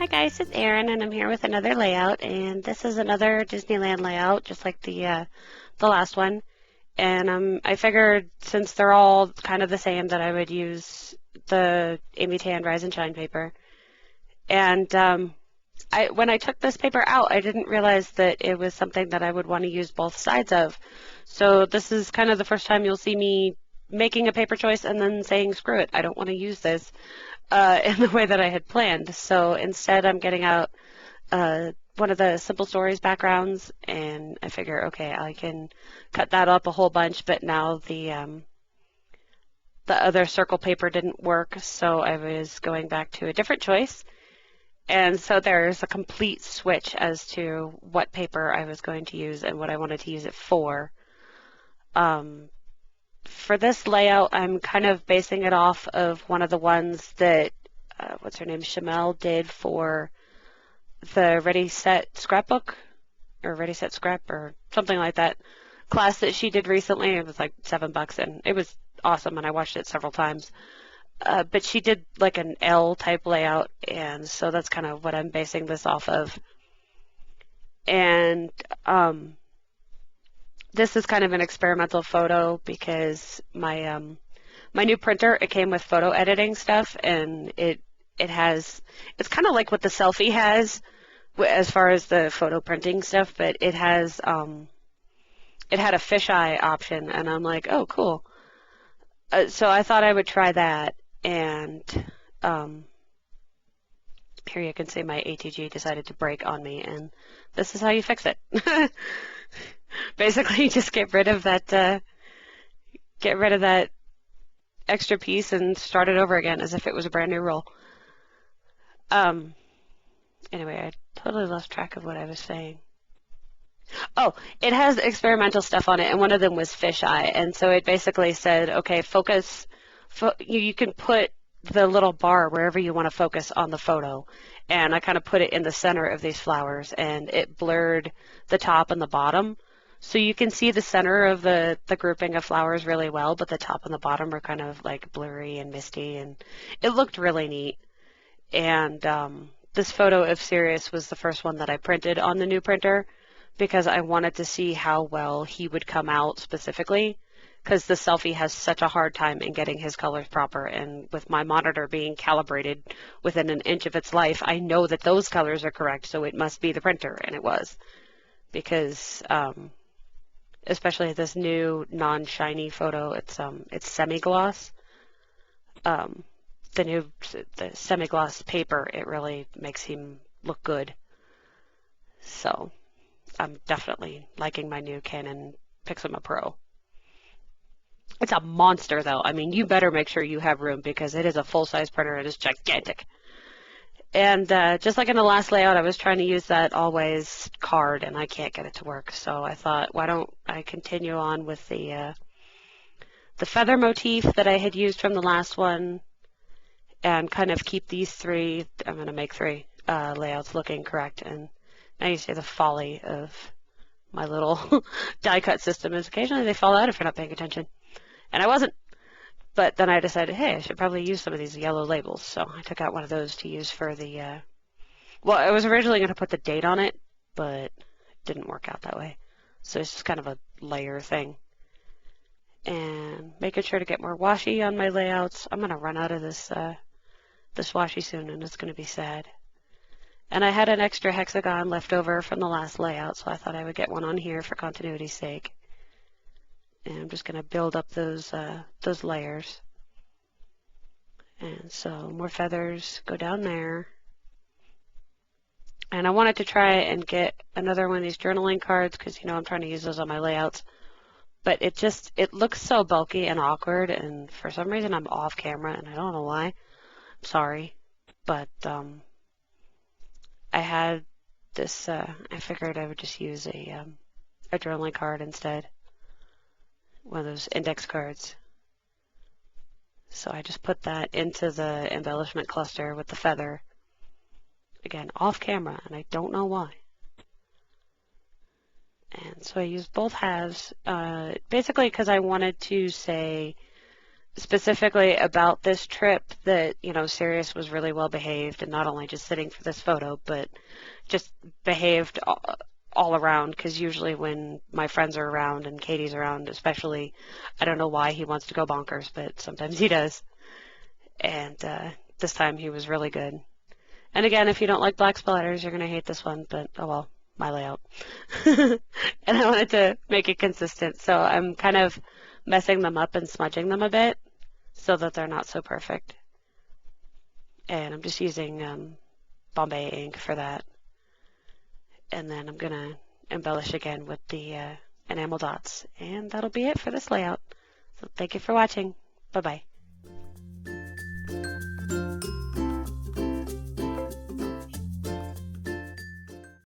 Hi guys, it's Erin and I'm here with another layout, and this is another Disneyland layout just like the last one. And I figured since they're all kind of the same that I would use the Amy Tan Rise and Shine paper. And when I took this paper out, I didn't realize that it was something that I would want to use both sides of. So this is kind of the first time you'll see me making a paper choice and then saying, screw it, I don't want to use this in the way that I had planned. So instead, I'm getting out one of the Simple Stories backgrounds, and I figure, okay, I can cut that up a whole bunch, but now the other circle paper didn't work, so I was going back to a different choice. And so there's a complete switch as to what paper I was going to use and what I wanted to use it for. For this layout, I'm kind of basing it off of one of the ones that, what's her name, Shamel did for the Ready Set Scrapbook, or Ready Set Scrap, or something like that class that she did recently. It was like $7, and it was awesome, and I watched it several times. But she did like an L type layout, and so that's kind of what I'm basing this off of. And this is kind of an experimental photo because my new printer, it came with photo editing stuff, and it's kind of like what the Selfie has as far as the photo printing stuff, but it has it had a fisheye option, and I'm like, oh, cool. So I thought I would try that, and here you can see my ATG decided to break on me, and this is how you fix it. Basically, just get rid of that extra piece and start it over again as if it was a brand new roll. Anyway, I totally lost track of what I was saying. Oh, it has experimental stuff on it, and one of them was fisheye, and so it basically said, okay, focus. You can put the little bar wherever you want to focus on the photo, and I kind of put it in the center of these flowers, and it blurred the top and the bottom. So you can see the center of the grouping of flowers really well, but the top and the bottom are kind of like blurry and misty, and it looked really neat. And this photo of Sirius was the first one that I printed on the new printer because I wanted to see how well he would come out specifically, because the Selfie has such a hard time in getting his colors proper, and with my monitor being calibrated within an inch of its life, I know that those colors are correct, so it must be the printer, and it was. Because especially this new non-shiny photo, it's semi-gloss. The semi-gloss paper, it really makes him look good. So I'm definitely liking my new Canon Pixma Pro. It's a monster, though. I mean, you better make sure you have room because it is a full-size printer. It is gigantic. And just like in the last layout, I was trying to use that always card, and I can't get it to work. So I thought, why don't I continue on with the feather motif that I had used from the last one, and kind of keep these three. I'm going to make three layouts looking correct. And now you see the folly of my little die cut system is occasionally they fall out if you're not paying attention. And I wasn't. But then I decided, hey, I should probably use some of these yellow labels. So I took out one of those to use for the, well, I was originally going to put the date on it, but it didn't work out that way. So it's just kind of a layer thing. And making sure to get more washi on my layouts. I'm going to run out of this washi soon, and it's going to be sad. And I had an extra hexagon left over from the last layout, so I thought I would get one on here for continuity's sake. And I'm just going to build up those layers. And so more feathers go down there. And I wanted to try and get another one of these journaling cards because, you know, I'm trying to use those on my layouts. But it looks so bulky and awkward, and for some reason I'm off camera, and I don't know why. I'm sorry. But I had this, I figured I would just use a journaling card instead. One of those index cards. So I just put that into the embellishment cluster with the feather. Again, off camera, and I don't know why. And so I used both halves, basically because I wanted to say specifically about this trip that, Sirius was really well behaved and not only just sitting for this photo, but just behaved all around, because usually when my friends are around and Katie's around especially, I don't know why he wants to go bonkers, but sometimes he does. And this time he was really good. And again, if you don't like black splatters, you're going to hate this one, but oh well, my layout. And I wanted to make it consistent, so I'm kind of messing them up and smudging them a bit so that they're not so perfect. And I'm just using Bombay ink for that. And then I'm going to embellish again with the enamel dots. And that'll be it for this layout. So thank you for watching. Bye-bye.